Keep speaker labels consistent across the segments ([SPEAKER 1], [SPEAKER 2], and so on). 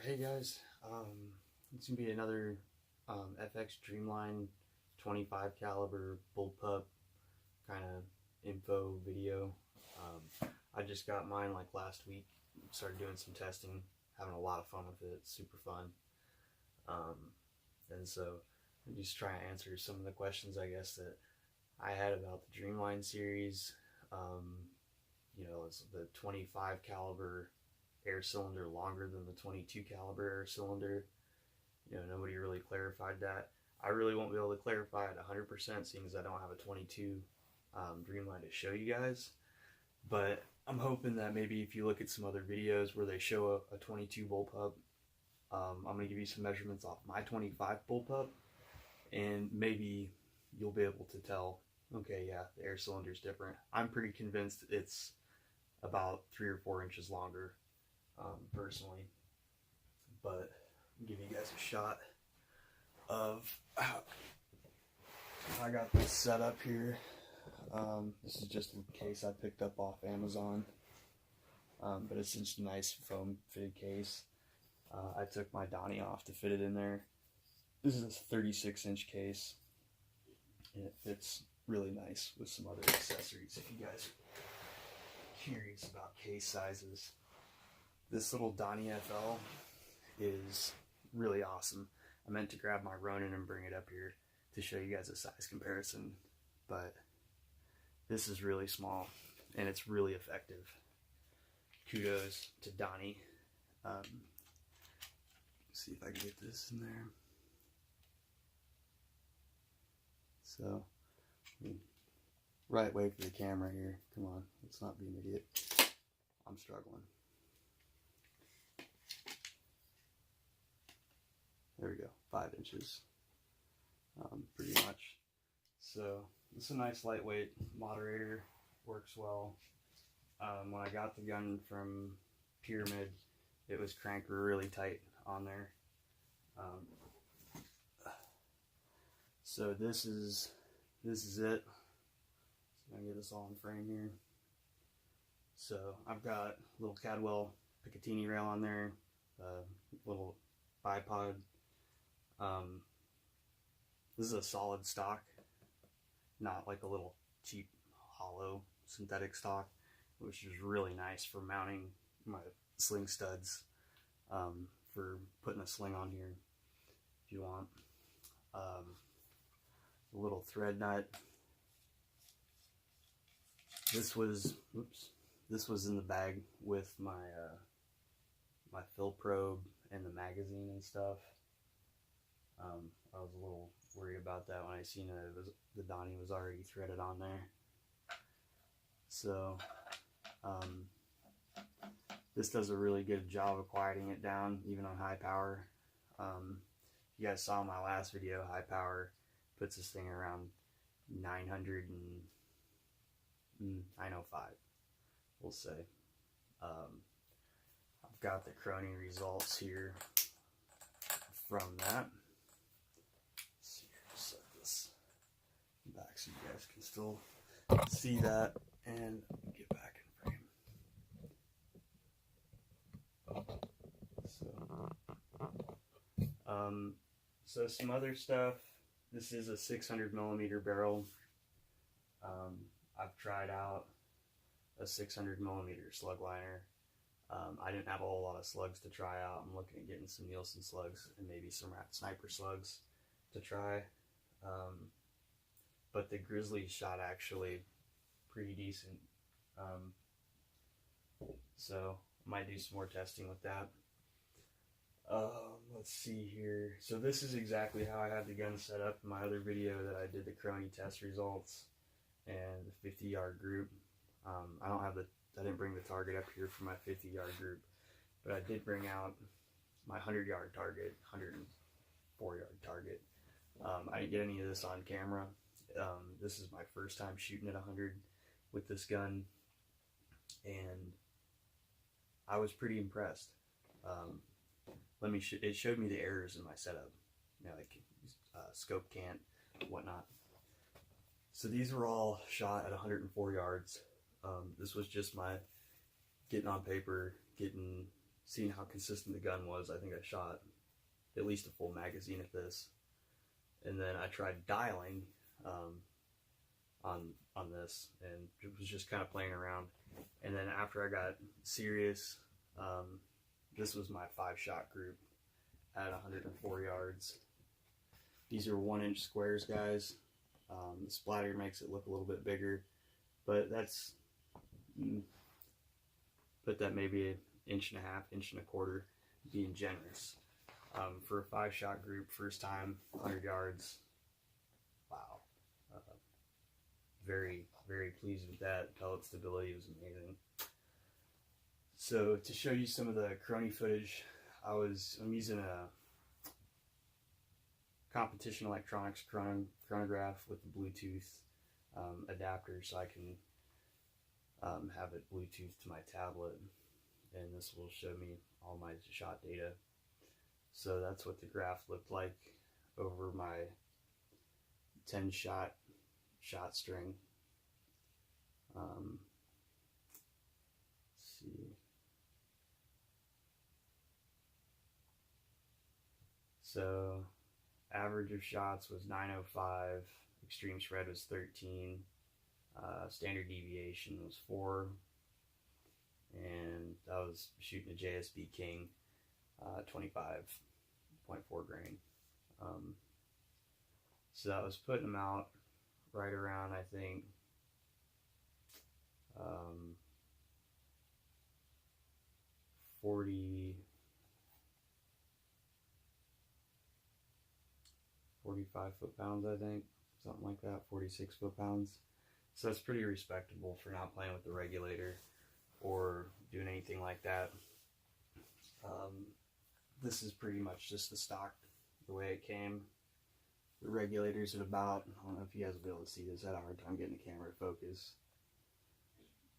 [SPEAKER 1] Hey guys, it's gonna be another FX Dreamline 25 caliber bullpup kind of info video. I just got mine like last week. Started doing some testing, having a lot of fun with it. It's super fun, and so I'm just trying to answer some of the questions I guess that I had about the Dreamline series. It's the 25 caliber air cylinder longer than the 22 caliber air cylinder. Nobody really clarified that. I really won't be able to clarify it 100% seeing as I don't have a 22 Dreamline to show you guys. But I'm hoping that maybe if you look at some other videos where they show a 22 bullpup, I'm going to give you some measurements off my 25 bullpup, and maybe you'll be able to tell, okay, yeah, the air cylinder's different. I'm pretty convinced it's about 3 or 4 inches longer. Personally, but I'll give you guys a shot of how I got this set up here. This is just a case I picked up off Amazon, but it's just a nice foam fitted case. I took my Donnie off to fit it in there. This is a 36-inch case, and it fits really nice with some other accessories if you guys are curious about case sizes. This little Donnie FL is really awesome. I meant to grab my Ronin and bring it up here to show you guys a size comparison, but this is really small and it's really effective. Kudos to Donnie. See if I can get this in there. So, right way for the camera here. Come on, let's not be an idiot. I'm struggling. There we go, 5 inches, pretty much. So it's a nice lightweight moderator, works well. When I got the gun from Pyramid, it was cranked really tight on there. So this is it. So I'm gonna get this all in frame here. So I've got a little Cadwell Picatinny rail on there, little bipod. This is a solid stock, not like a little cheap hollow synthetic stock, which is really nice for mounting my sling studs, for putting a sling on here if you want. A little thread nut. This was in the bag with my my fill probe and the magazine and stuff. I was a little worried about that when I seen it. The Donnie was already threaded on there. So this does a really good job of quieting it down, even on high power. You guys saw my last video, high power puts this thing around 900 and 905, we'll say. I've got the Crony results here from that. Set this back so you guys can still see that, and get back in frame. So some other stuff. This is a 600 millimeter barrel. I've tried out a 600 millimeter slug liner. I didn't have a whole lot of slugs to try out. I'm looking at getting some Nielsen slugs and maybe some Rat Sniper slugs to try. But the Grizzly shot actually pretty decent. So I might do some more testing with that. Let's see here. So this is exactly how I had the gun set up in my other video that I did the Crony test results and the 50-yard group. I didn't bring the target up here for my 50-yard group, but I did bring out my 100-yard target, 104-yard target. I didn't get any of this on camera. This is my first time shooting at 100 with this gun, and I was pretty impressed. It showed me the errors in my setup, like scope cant, whatnot. So these were all shot at 104 yards. This was just my getting on paper, getting seeing how consistent the gun was, I think I shot at least a full magazine at this. And then I tried dialing on this, and it was just kind of playing around. And then after I got serious, this was my 5-shot group at 104 yards. These are 1-inch squares, guys. The splatter makes it look a little bit bigger, but that's put that maybe an 1.5 inches, 1.25 inches, being generous. For a 5-shot group, first time, 100 yards. Wow. Very, very pleased with that. Pellet stability was amazing. So to show you some of the chrono footage, I'm using a competition electronics chronograph with the Bluetooth adapter, so I can have it Bluetooth to my tablet, and this will show me all my shot data. So that's what the graph looked like over my 10-shot string. Let's see. So average of shots was 905, extreme spread was 13, standard deviation was 4, and I was shooting a JSB King 25.4 grain. So I was putting them out right around, I think, 45 foot-pounds, I think, something like that, 46 foot-pounds. So that's pretty respectable for not playing with the regulator or doing anything like that. This is pretty much just the stock, the way it came. The regulator's at about, I don't know if you guys will be able to see this, I had a hard time getting the camera to focus.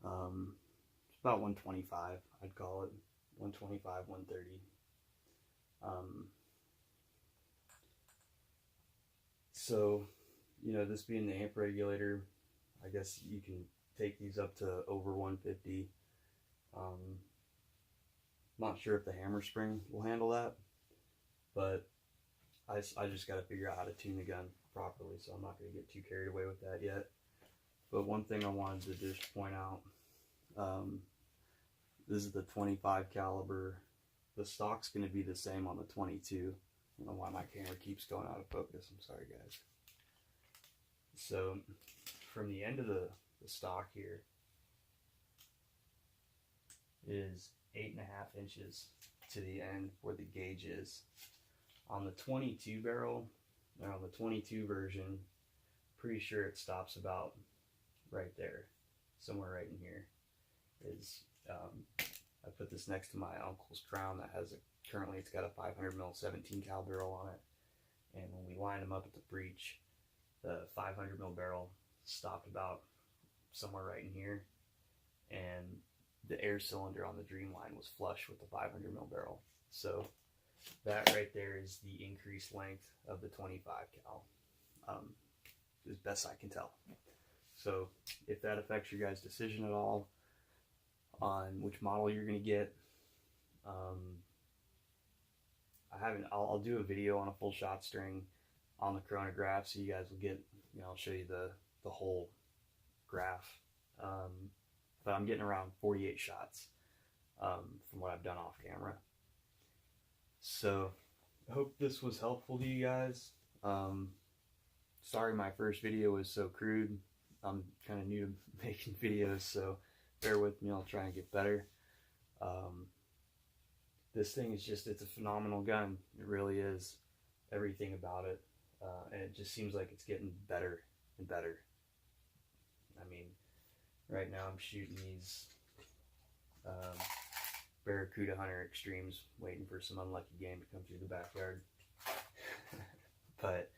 [SPEAKER 1] It's about 125, I'd call it, 125, 130. So, you know, this being the amp regulator, I guess you can take these up to over 150. Not sure if the hammer spring will handle that, but I just got to figure out how to tune the gun properly, so I'm not going to get too carried away with that yet. But one thing I wanted to just point out, this is the 25 caliber. The stock's going to be the same on the 22. I don't know why my camera keeps going out of focus. I'm sorry, guys. So from the end of the stock here is 8.5 inches to the end where the gauge is. On the 22 barrel, or on the 22 version, pretty sure it stops about right there, somewhere right in here. Is I put this next to my uncle's Crown that has currently it's got a 500 mil 17 cal barrel on it, and when we lined them up at the breech, the 500 mil barrel stopped about somewhere right in here, and the air cylinder on the Dreamline was flush with the 500 mil barrel. So that right there is the increased length of the 25 cal, as best I can tell. So if that affects your guys' decision at all on which model you're going to get, I'll do a video on a full shot string on the chronograph, so you guys will get, I'll show you the whole graph. But I'm getting around 48 shots from what I've done off camera. So I hope this was helpful to you guys. Sorry my first video was so crude. I'm kind of new to making videos, so bear with me, I'll try and get better. This thing is just, it's a phenomenal gun. It really is. Everything about it. And it just seems like it's getting better and better. I mean, right now I'm shooting these Barracuda Hunter Extremes, waiting for some unlucky game to come through the backyard. But,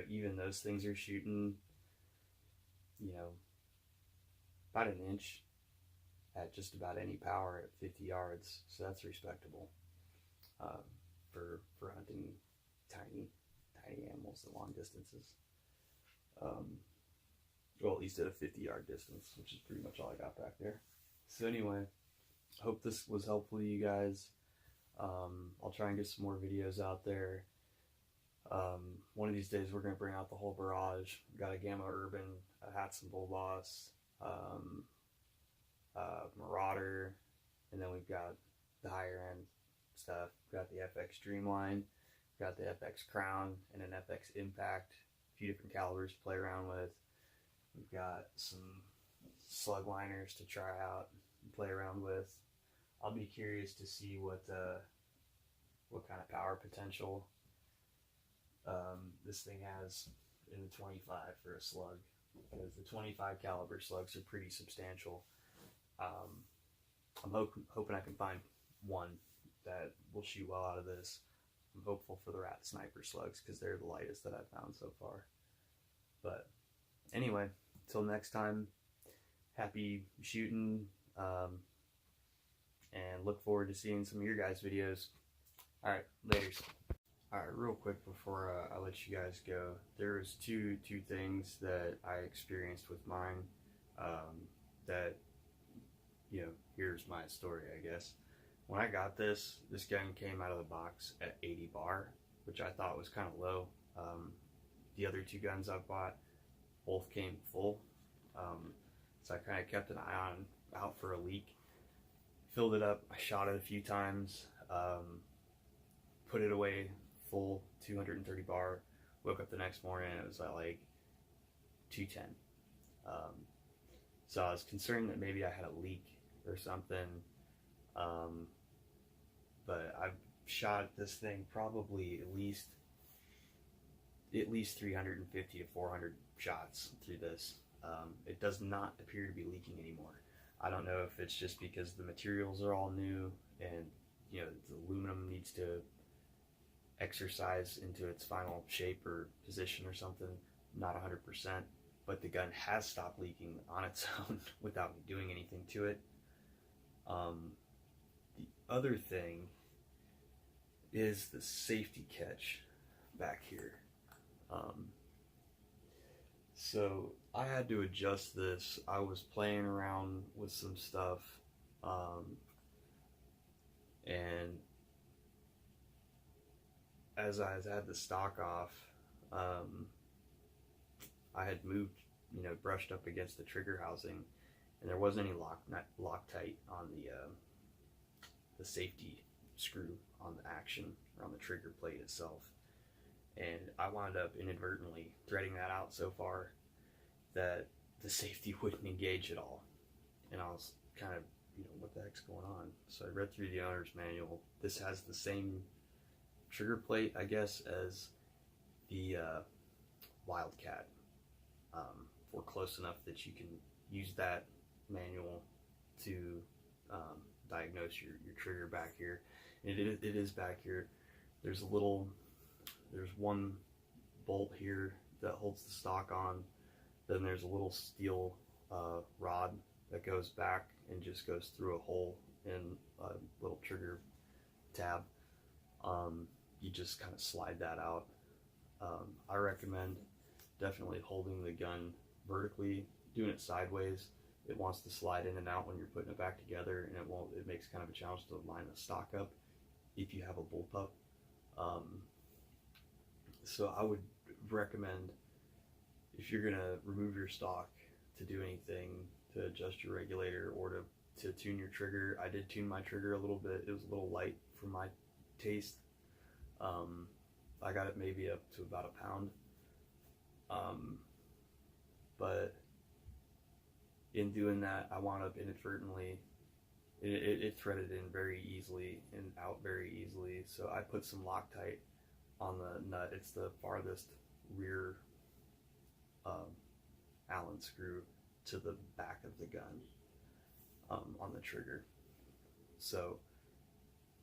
[SPEAKER 1] even those things are shooting, about an inch at just about any power at 50 yards. So that's respectable for hunting tiny animals at long distances. Well, at least at a 50-yard distance, which is pretty much all I got back there. So anyway, hope this was helpful to you guys. I'll try and get some more videos out there. One of these days we're going to bring out the whole barrage. We've got a Gamma Urban, a Hatson Bull Boss, Marauder, and then we've got the higher end stuff. We've got the FX Dreamline, we've got the FX Crown, and an FX Impact. A few different calibers to play around with. We've got some slug liners to try out and play around with. I'll be curious to see what kind of power potential this thing has in the 25 for a slug, because the 25 caliber slugs are pretty substantial. I'm hoping I can find one that will shoot well out of this. I'm hopeful for the Rat Sniper slugs because they're the lightest that I've found so far. But anyway, until next time, happy shooting, and look forward to seeing some of your guys' videos. Alright, laters. Alright, real quick before I let you guys go, there was two things that I experienced with mine, that, you know, here's my story, I guess. When I got this gun came out of the box at 80 bar, which I thought was kind of low. The other two guns I've bought both came full, so I kind of kept an eye out for a leak. Filled it up, I shot it a few times, put it away full 230 bar, woke up the next morning and it was at like 210. So I was concerned that maybe I had a leak or something, but I've shot this thing probably at least 350 to 400 shots through this. It does not appear to be leaking anymore. I don't know if it's just because the materials are all new and, you know, the aluminum needs to exercise into its final shape or position or something. Not 100%, but the gun has stopped leaking on its own without me doing anything to it. The other thing is the safety catch back here. So I had to adjust this. I was playing around with some stuff, and as I had the stock off, I had moved, you know, brushed up against the trigger housing, and there wasn't any Loctite on the safety screw on the action or on the trigger plate itself. And I wound up inadvertently threading that out so far that the safety wouldn't engage at all. And I was kind of, you know, what the heck's going on? So I read through the owner's manual. This has the same trigger plate, I guess, as the Wildcat. We're close enough that you can use that manual to diagnose your trigger back here. And it is back here. There's one bolt here that holds the stock on. Then there's a little steel rod that goes back and just goes through a hole in a little trigger tab. You just kind of slide that out. I recommend definitely holding the gun vertically. Doing it sideways, it wants to slide in and out when you're putting it back together, and it makes kind of a challenge to line the stock up if you have a bullpup. So I would recommend, if you're gonna remove your stock, to do anything to adjust your regulator or to tune your trigger. I did tune my trigger a little bit. It was a little light for my taste. I got it maybe up to about a pound. But in doing that, I wound up inadvertently, it threaded in very easily and out very easily. So I put some Loctite on the nut. It's the farthest rear Allen screw to the back of the gun, on the trigger. So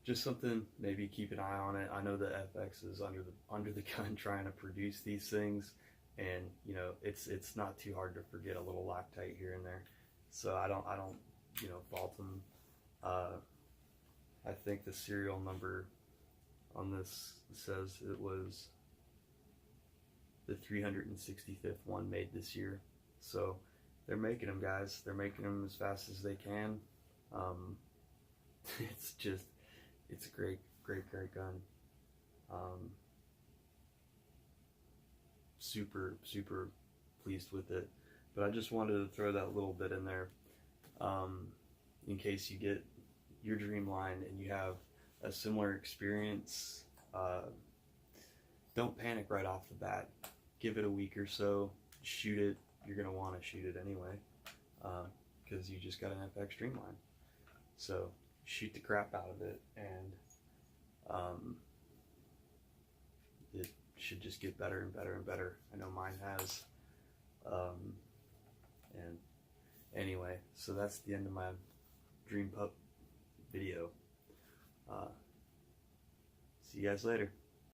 [SPEAKER 1] just something, maybe keep an eye on it. I know the FX is under the gun trying to produce these things, and you know, it's not too hard to forget a little Loctite here and there. So I don't you know, fault them. I think the serial number on this says it was the 365th one made this year. So they're making them, guys. They're making them as fast as they can. It's a great gun. Super pleased with it. But I just wanted to throw that little bit in there, in case you get your Dreamline and you have a similar experience. Don't panic right off the bat. Give it a week or so. Shoot it. You're gonna want to shoot it anyway, because you just got an FX Dreamline. So shoot the crap out of it, and it should just get better and better and better. I know mine has. And anyway, so that's the end of my Dream Pup video. See you guys later.